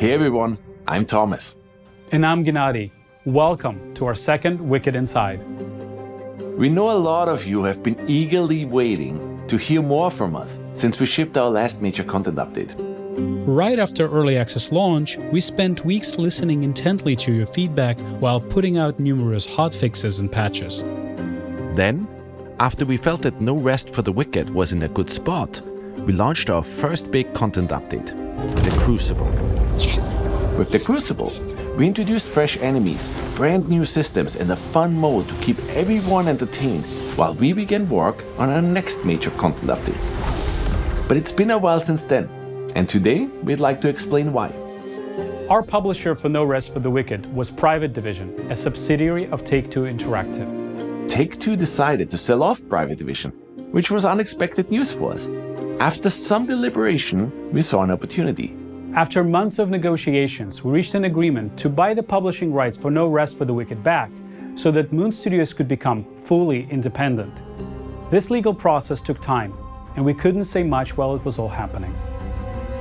Hey everyone, I'm Thomas. And I'm Gennady. Welcome to our second Wicked Inside. We know a lot of you have been eagerly waiting to hear more from us since we shipped our last major content update. Right after early access launch, we spent weeks listening intently to your feedback while putting out numerous hotfixes and patches. Then, after we felt that No Rest for the Wicked was in a good spot, we launched our first big content update, the Crucible. Yes! With the Crucible, we introduced fresh enemies, brand new systems and a fun mode to keep everyone entertained while we began work on our next major content update. But it's been a while since then, and today we'd like to explain why. Our publisher for No Rest for the Wicked was Private Division, a subsidiary of Take-Two Interactive. Take-Two decided to sell off Private Division, which was unexpected news for us. After some deliberation, we saw an opportunity. After months of negotiations, we reached an agreement to buy the publishing rights for No Rest for the Wicked back, so that Moon Studios could become fully independent. This legal process took time, and we couldn't say much while it was all happening.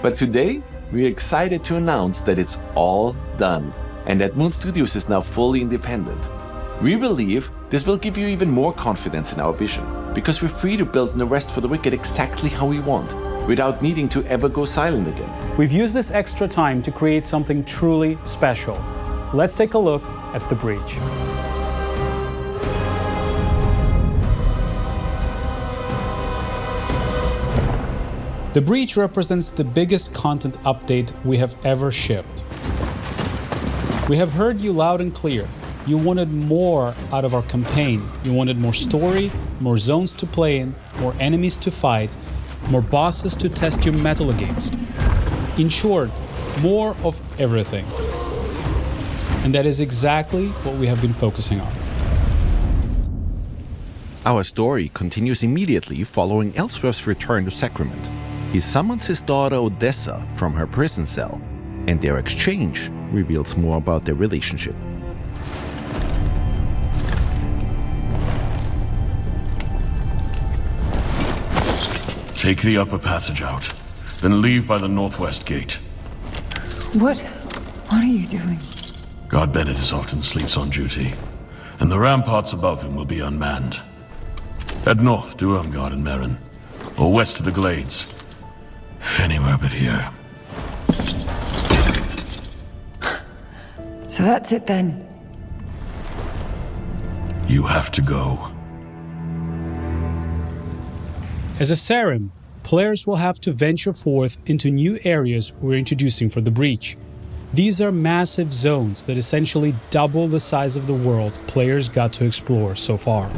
But today, we're excited to announce that it's all done, and that Moon Studios is now fully independent. We believe this will give you even more confidence in our vision, because we're free to build No Rest for the Wicked exactly how we want, without needing to ever go silent again. We've used this extra time to create something truly special. Let's take a look at the breach. The breach represents the biggest content update we have ever shipped. We have heard you loud and clear. You wanted more out of our campaign. You wanted more story, more zones to play in, more enemies to fight, more bosses to test your mettle against. In short, more of everything. And that is exactly what we have been focusing on. Our story continues immediately following Ellsworth's return to Sacrament. He summons his daughter Odessa from her prison cell, and their exchange reveals more about their relationship. Take the upper passage out, then leave by the northwest gate. What are you doing? God Bennett is often sleeps on duty, and the ramparts above him will be unmanned. Head north to Ermgard and Merin, or west to the Glades. Anywhere but here. So that's it then. You have to go. As a Sarim, players will have to venture forth into new areas we're introducing for the breach. These are massive zones that essentially double the size of the world players got to explore so far.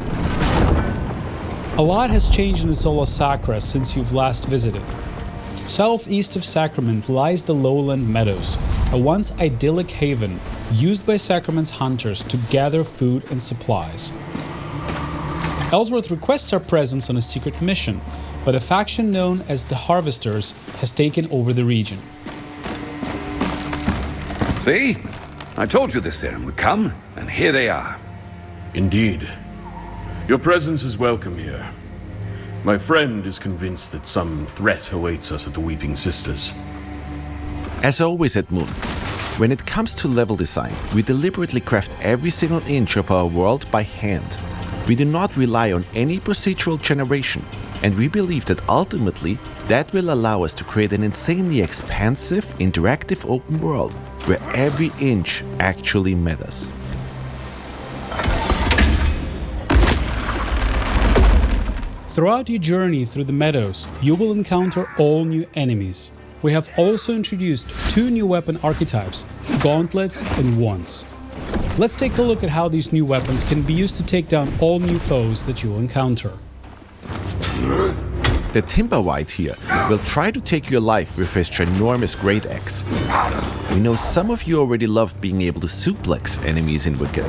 A lot has changed in the Zola Sacra since you've last visited. Southeast of Sacrament lies the Lowland Meadows, a once idyllic haven used by Sacrament's hunters to gather food and supplies. Ellsworth requests our presence on a secret mission, but a faction known as the Harvesters has taken over the region. See? I told you this Sarim would come, and here they are. Indeed. Your presence is welcome here. My friend is convinced that some threat awaits us at the Weeping Sisters. As always at Moon, when it comes to level design, we deliberately craft every single inch of our world by hand. We do not rely on any procedural generation, and we believe that ultimately that will allow us to create an insanely expansive, interactive open world where every inch actually matters. Throughout your journey through the meadows, you will encounter all new enemies. We have also introduced 2 new weapon archetypes, gauntlets and wands. Let's take a look at how these new weapons can be used to take down all new foes that you'll encounter. The Timberwhite here will try to take your life with his ginormous great axe. We know some of you already loved being able to suplex enemies in Wicked.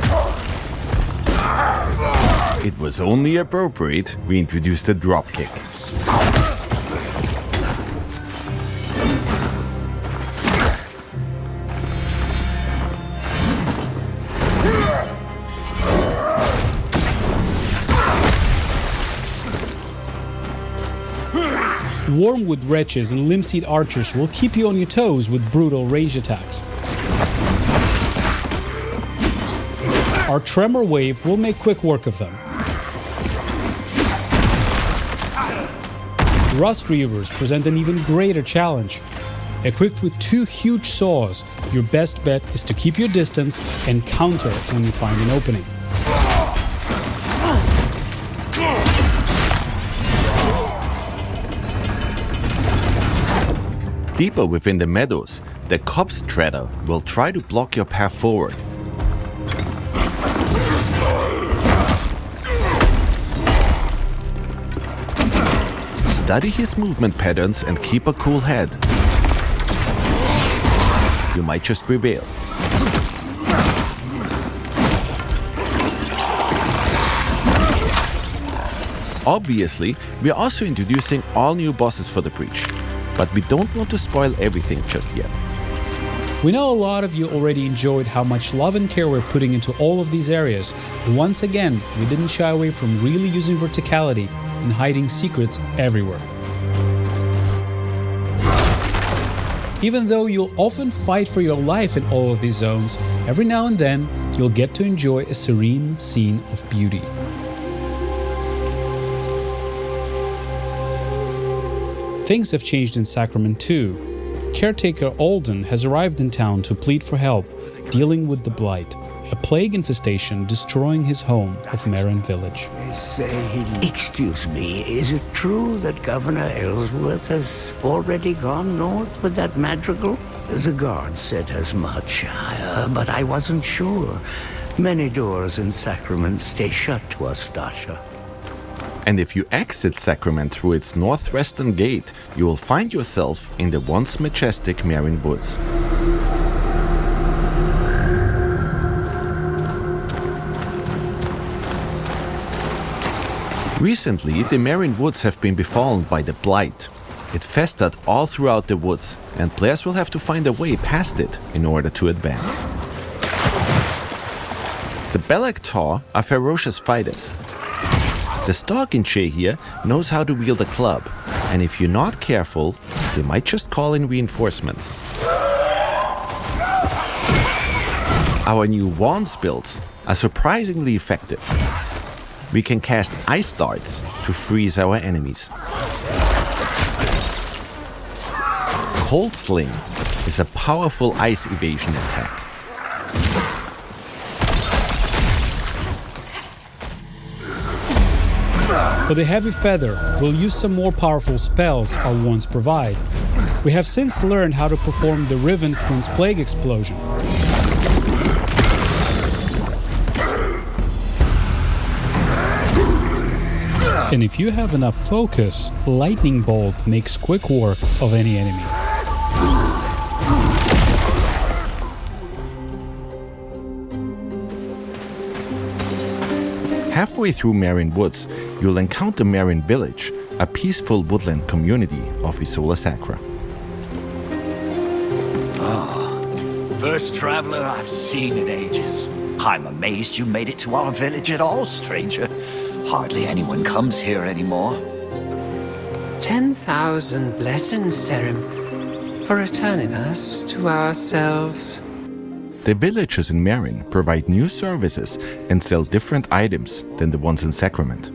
It was only appropriate we introduced a dropkick. Wormwood wretches and linseed archers will keep you on your toes with brutal range attacks. Our Tremor Wave will make quick work of them. Rust Reavers present an even greater challenge. Equipped with 2 huge saws, your best bet is to keep your distance and counter when you find an opening. Deeper within the meadows, the Copse Treader will try to block your path forward. Study his movement patterns and keep a cool head. You might just prevail. Obviously, we are also introducing all new bosses for the Breach, but we don't want to spoil everything just yet. We know a lot of you already enjoyed how much love and care we're putting into all of these areas. Once again, we didn't shy away from really using verticality and hiding secrets everywhere. Even though you'll often fight for your life in all of these zones, every now and then you'll get to enjoy a serene scene of beauty. Things have changed in Sacrament too. Caretaker Alden has arrived in town to plead for help, dealing with the Blight, a plague infestation destroying his home of Marin Village. Excuse me, is it true that Governor Ellsworth has already gone north with that madrigal? The guard said as much, but I wasn't sure. Many doors in Sacrament stay shut to us, Dasha. And if you exit Sacrament through its northwestern gate, you will find yourself in the once majestic Marin Woods. Recently, the Marin Woods have been befallen by the Blight. It festered all throughout the woods, and players will have to find a way past it in order to advance. The Belak Tor are ferocious fighters. The Stalkinche here knows how to wield a club, and if you're not careful, they might just call in reinforcements. Our new wands build are surprisingly effective. We can cast ice darts to freeze our enemies. Cold Sling is a powerful ice evasion attack. For the Heavy Feather, we'll use some more powerful spells our wands provide. We have since learned how to perform the Riven Twins Plague Explosion. And if you have enough focus, Lightning Bolt makes quick work of any enemy. Halfway through Marin Woods, you'll encounter Marin Village, a peaceful woodland community of Isola Sacra. First traveler I've seen in ages. I'm amazed you made it to our village at all, stranger. Hardly anyone comes here anymore. 10,000 blessings, Serim, for returning us to ourselves. The villagers in Marin provide new services and sell different items than the ones in Sacrament.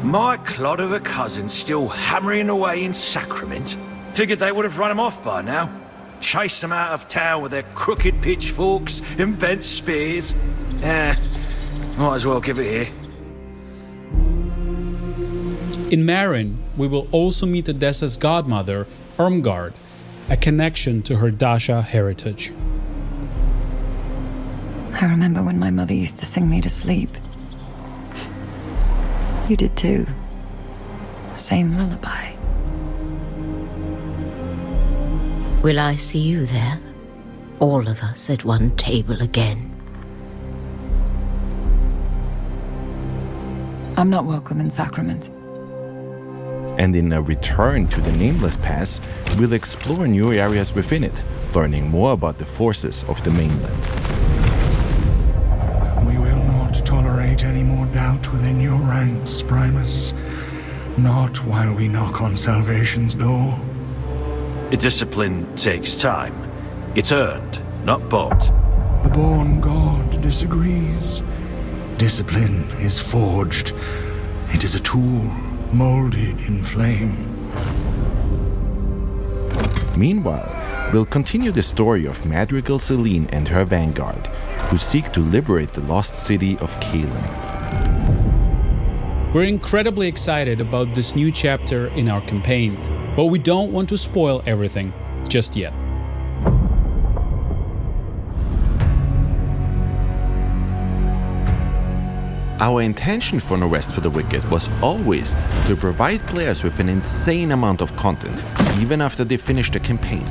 My clod of a cousin's still hammering away in Sacrament. Figured they would have run him off by now. Chased them out of town with their crooked pitchforks and bent spears. Might as well give it here. In Marin, we will also meet Odessa's godmother, Irmgard, a connection to her Dasha heritage. I remember when my mother used to sing me to sleep. You did too. Same lullaby. Will I see you there? All of us at one table again? I'm not welcome in Sacrament. And in a return to the Nameless Pass, we'll explore new areas within it, learning more about the forces of the mainland. We will not tolerate any more doubt within your ranks, Primus. Not while we knock on salvation's door. Discipline takes time. It's earned, not bought. The born god disagrees. Discipline is forged. It is a tool, molded in flame. Meanwhile, we'll continue the story of Madrigal Celine and her vanguard, who seek to liberate the lost city of Kalen. We're incredibly excited about this new chapter in our campaign, but we don't want to spoil everything just yet. Our intention for No Rest for the Wicked was always to provide players with an insane amount of content, even after they finish the campaign.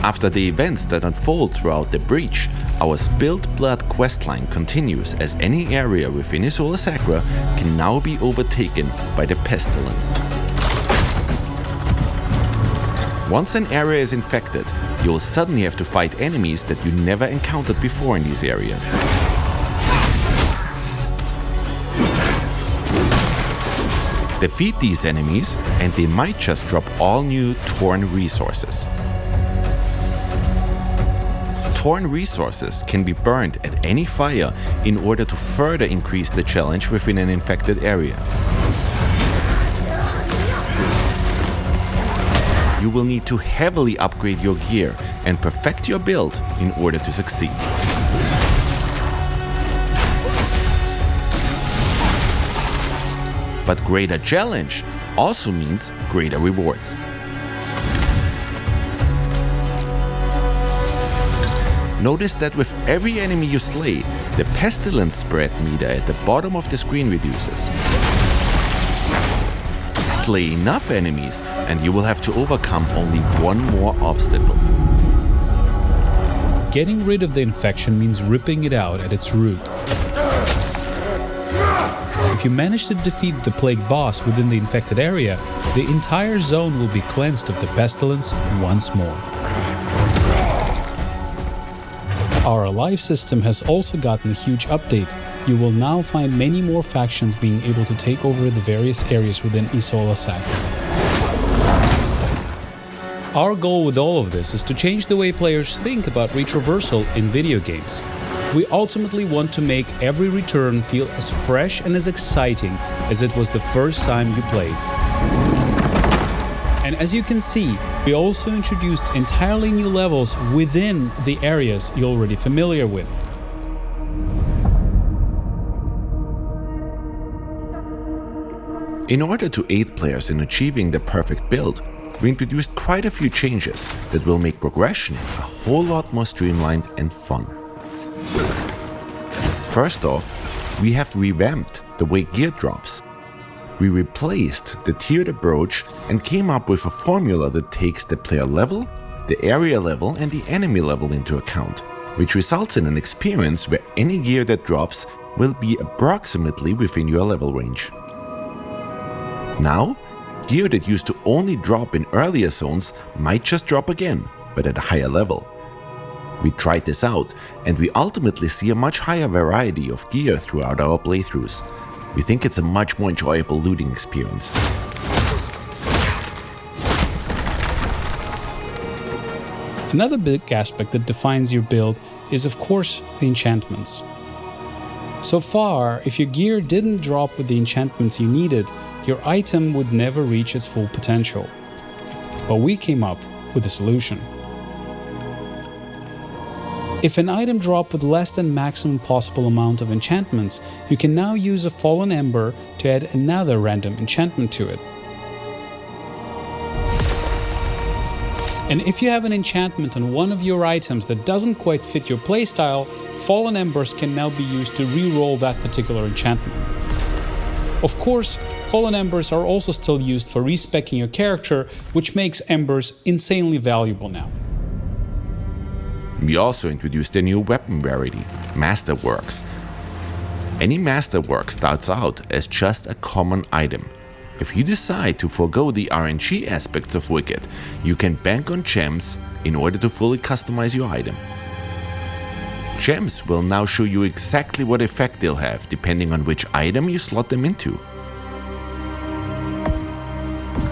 After the events that unfold throughout the Breach, our Spilled Blood questline continues as any area within Isola Sacra can now be overtaken by the Pestilence. Once an area is infected, you'll suddenly have to fight enemies that you never encountered before in these areas. Defeat these enemies, and they might just drop all new Torn resources. Torn resources can be burned at any fire in order to further increase the challenge within an infected area. You will need to heavily upgrade your gear and perfect your build in order to succeed. But greater challenge also means greater rewards. Notice that with every enemy you slay, the pestilence spread meter at the bottom of the screen reduces. Slay enough enemies and you will have to overcome only one more obstacle. Getting rid of the infection means ripping it out at its root. If you manage to defeat the plague boss within the infected area, the entire zone will be cleansed of the pestilence once more. Our life system has also gotten a huge update. You will now find many more factions being able to take over the various areas within Isola Sacra. Our goal with all of this is to change the way players think about retraversal in video games. We ultimately want to make every return feel as fresh and as exciting as it was the first time you played. And as you can see, we also introduced entirely new levels within the areas you're already familiar with. In order to aid players in achieving the perfect build, we introduced quite a few changes that will make progression a whole lot more streamlined and fun. First off, we have revamped the way gear drops. We replaced the tiered approach and came up with a formula that takes the player level, the area level and the enemy level into account, which results in an experience where any gear that drops will be approximately within your level range. Now, gear that used to only drop in earlier zones might just drop again, but at a higher level. We tried this out, and we ultimately see a much higher variety of gear throughout our playthroughs. We think it's a much more enjoyable looting experience. Another big aspect that defines your build is, of course, the enchantments. So far, if your gear didn't drop with the enchantments you needed, your item would never reach its full potential. But we came up with a solution. If an item dropped with less than maximum possible amount of enchantments, you can now use a Fallen Ember to add another random enchantment to it. And if you have an enchantment on one of your items that doesn't quite fit your playstyle, Fallen Embers can now be used to re-roll that particular enchantment. Of course, Fallen Embers are also still used for respeccing your character, which makes Embers insanely valuable now. We also introduced a new weapon rarity, Masterworks. Any Masterwork starts out as just a common item. If you decide to forego the RNG aspects of Wicked, you can bank on gems in order to fully customize your item. Gems will now show you exactly what effect they'll have depending on which item you slot them into.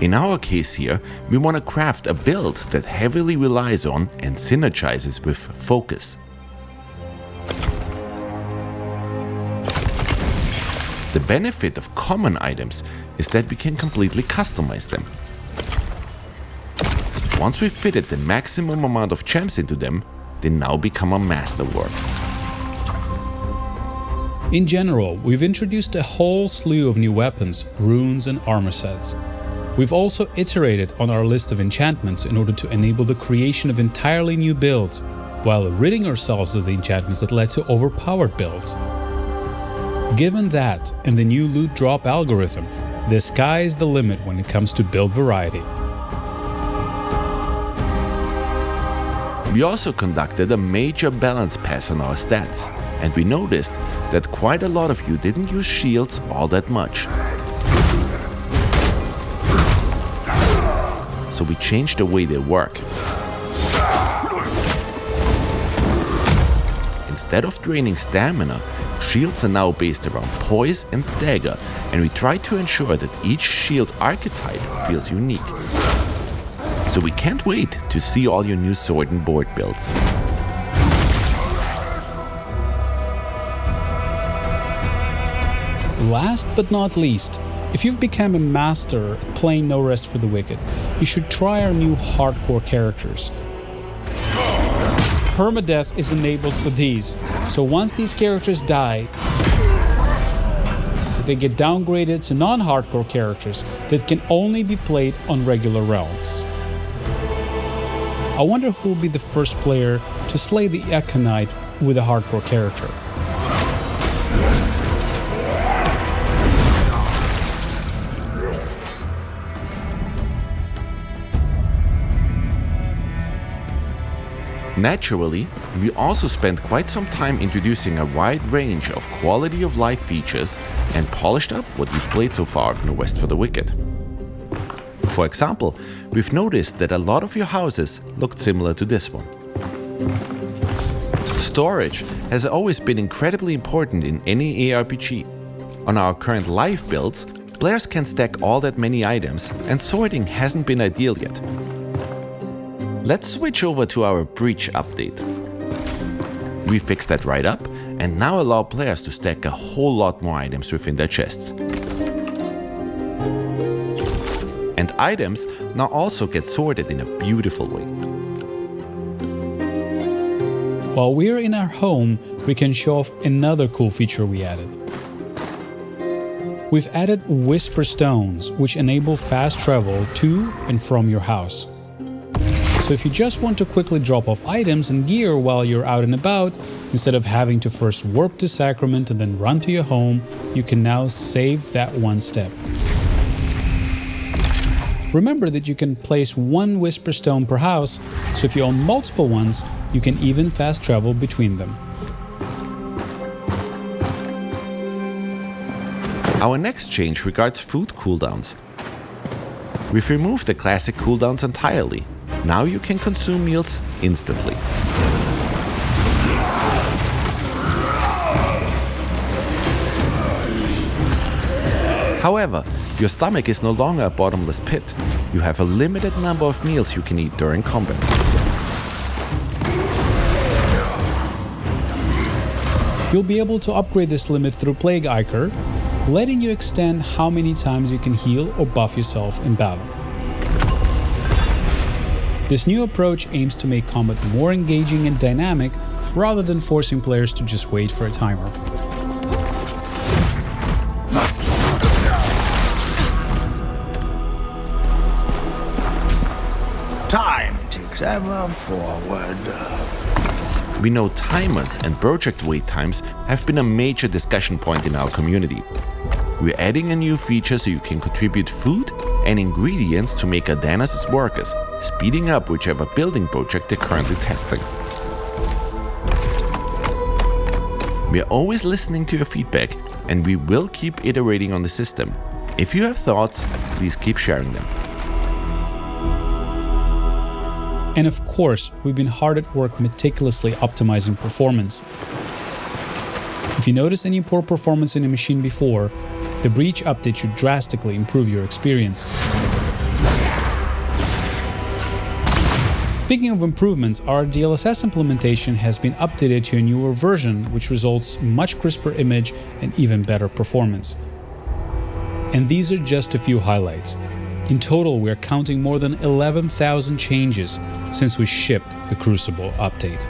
In our case here, we want to craft a build that heavily relies on and synergizes with focus. The benefit of common items is that we can completely customize them. Once we've fitted the maximum amount of gems into them, they now become a masterwork. In general, we've introduced a whole slew of new weapons, runes and armor sets. We've also iterated on our list of enchantments in order to enable the creation of entirely new builds, while ridding ourselves of the enchantments that led to overpowered builds. Given that and the new loot drop algorithm, the sky is the limit when it comes to build variety. We also conducted a major balance pass on our stats, and we noticed that quite a lot of you didn't use shields all that much. So we changed the way they work. Instead of draining stamina, shields are now based around poise and stagger, and we try to ensure that each shield archetype feels unique. So we can't wait to see all your new sword and board builds. Last but not least, if you've become a master at playing No Rest for the Wicked, you should try our new hardcore characters. Permadeath is enabled for these, so once these characters die, they get downgraded to non-hardcore characters that can only be played on regular realms. I wonder who will be the first player to slay the Echo with a hardcore character. Naturally, we also spent quite some time introducing a wide range of quality of life features and polished up what we've played so far of No Rest for the Wicked. For example, we've noticed that a lot of your houses looked similar to this one. Storage has always been incredibly important in any ARPG. On our current live builds, players can stack all that many items, and sorting hasn't been ideal yet. Let's switch over to our breach update. We fixed that right up and now allow players to stack a whole lot more items within their chests. And items now also get sorted in a beautiful way. While we're in our home, we can show off another cool feature we added. We've added Whisper Stones, which enable fast travel to and from your house. So if you just want to quickly drop off items and gear while you're out and about, instead of having to first warp to Sacrament and then run to your home, you can now save that one step. Remember that you can place one Whisper Stone per house, so if you own multiple ones, you can even fast travel between them. Our next change regards food cooldowns. We've removed the classic cooldowns entirely. Now you can consume meals instantly. However, your stomach is no longer a bottomless pit. You have a limited number of meals you can eat during combat. You'll be able to upgrade this limit through Plague Ichor, letting you extend how many times you can heal or buff yourself in battle. This new approach aims to make combat more engaging and dynamic, rather than forcing players to just wait for a timer. Time ticks ever forward. We know timers and project wait times have been a major discussion point in our community. We're adding a new feature so you can contribute food and ingredients to make Adana's workers, speeding up whichever building project they're currently tackling. We're always listening to your feedback, and we will keep iterating on the system. If you have thoughts, please keep sharing them. And of course, we've been hard at work meticulously optimizing performance. If you notice any poor performance in a machine before, the breach update should drastically improve your experience. Speaking of improvements, our DLSS implementation has been updated to a newer version, which results in much crisper image and even better performance. And these are just a few highlights. In total, we are counting more than 11,000 changes since we shipped the Crucible update.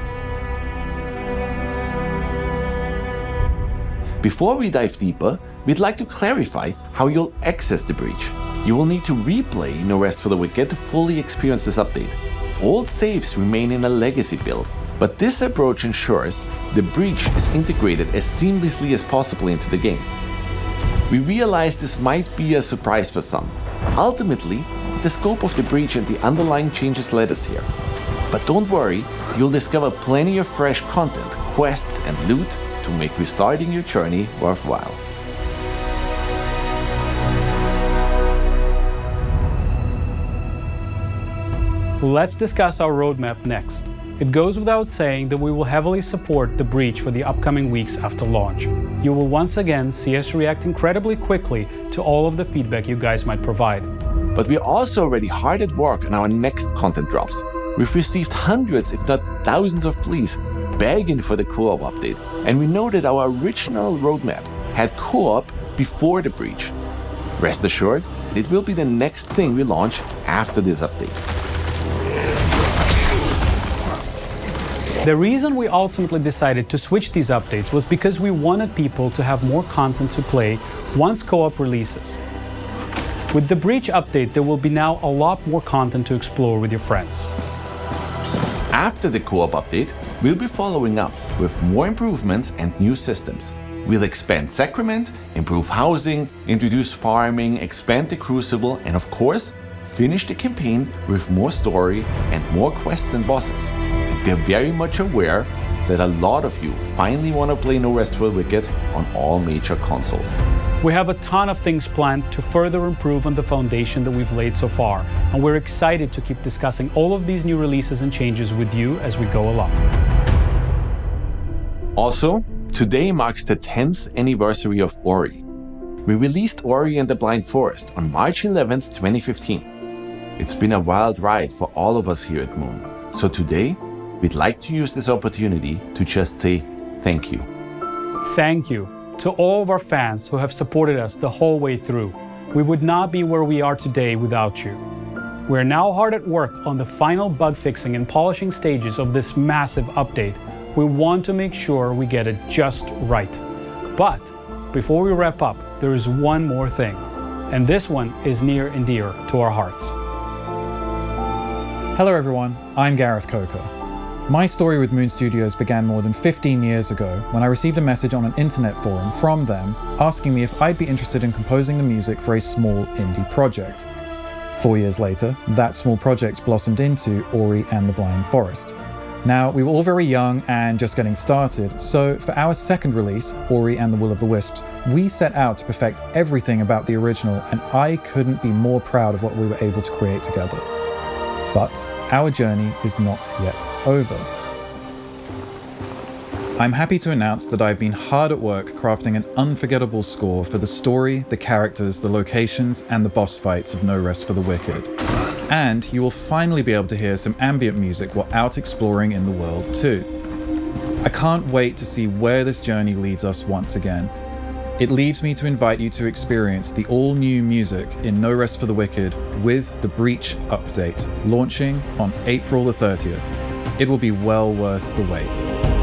Before we dive deeper, we'd like to clarify how you'll access the breach. You will need to replay No Rest for the Wicked to fully experience this update. Old saves remain in a legacy build, but this approach ensures the breach is integrated as seamlessly as possible into the game. We realize this might be a surprise for some. Ultimately, the scope of the breach and the underlying changes led us here. But don't worry, you'll discover plenty of fresh content, quests and loot to make restarting your journey worthwhile. Let's discuss our roadmap next. It goes without saying that we will heavily support the breach for the upcoming weeks after launch. You will once again see us react incredibly quickly to all of the feedback you guys might provide. But we're also already hard at work on our next content drops. We've received hundreds, if not thousands of pleas begging for the co-op update, and we know that our original roadmap had co-op before the breach. Rest assured, it will be the next thing we launch after this update. The reason we ultimately decided to switch these updates was because we wanted people to have more content to play once co-op releases. With the breach update, there will be now a lot more content to explore with your friends. After the co-op update, we'll be following up with more improvements and new systems. We'll expand Sacrament, improve housing, introduce farming, expand the Crucible, and of course, finish the campaign with more story and more quests and bosses. We are very much aware that a lot of you finally want to play No Rest for the Wicked on all major consoles. We have a ton of things planned to further improve on the foundation that we've laid so far, and we're excited to keep discussing all of these new releases and changes with you as we go along. Also, today marks the 10th anniversary of Ori. We released Ori and the Blind Forest on March 11th, 2015. It's been a wild ride for all of us here at Moon, so today, we'd like to use this opportunity to just say thank you. Thank you to all of our fans who have supported us the whole way through. We would not be where we are today without you. We're now hard at work on the final bug fixing and polishing stages of this massive update. We want to make sure we get it just right. But before we wrap up, there is one more thing, and this one is near and dear to our hearts. Hello everyone, I'm Gareth Coker. My story with Moon Studios began more than 15 years ago when I received a message on an internet forum from them asking me if I'd be interested in composing the music for a small indie project. 4 years later, that small project blossomed into Ori and the Blind Forest. Now, we were all very young and just getting started, so for our second release, Ori and the Will of the Wisps, we set out to perfect everything about the original, and I couldn't be more proud of what we were able to create together. But our journey is not yet over. I'm happy to announce that I've been hard at work crafting an unforgettable score for the story, the characters, the locations, and the boss fights of No Rest for the Wicked. And you will finally be able to hear some ambient music while out exploring in the world too. I can't wait to see where this journey leads us once again. It leaves me to invite you to experience the all-new music in No Rest for the Wicked with the Breach update, launching on April the 30th. It will be well worth the wait.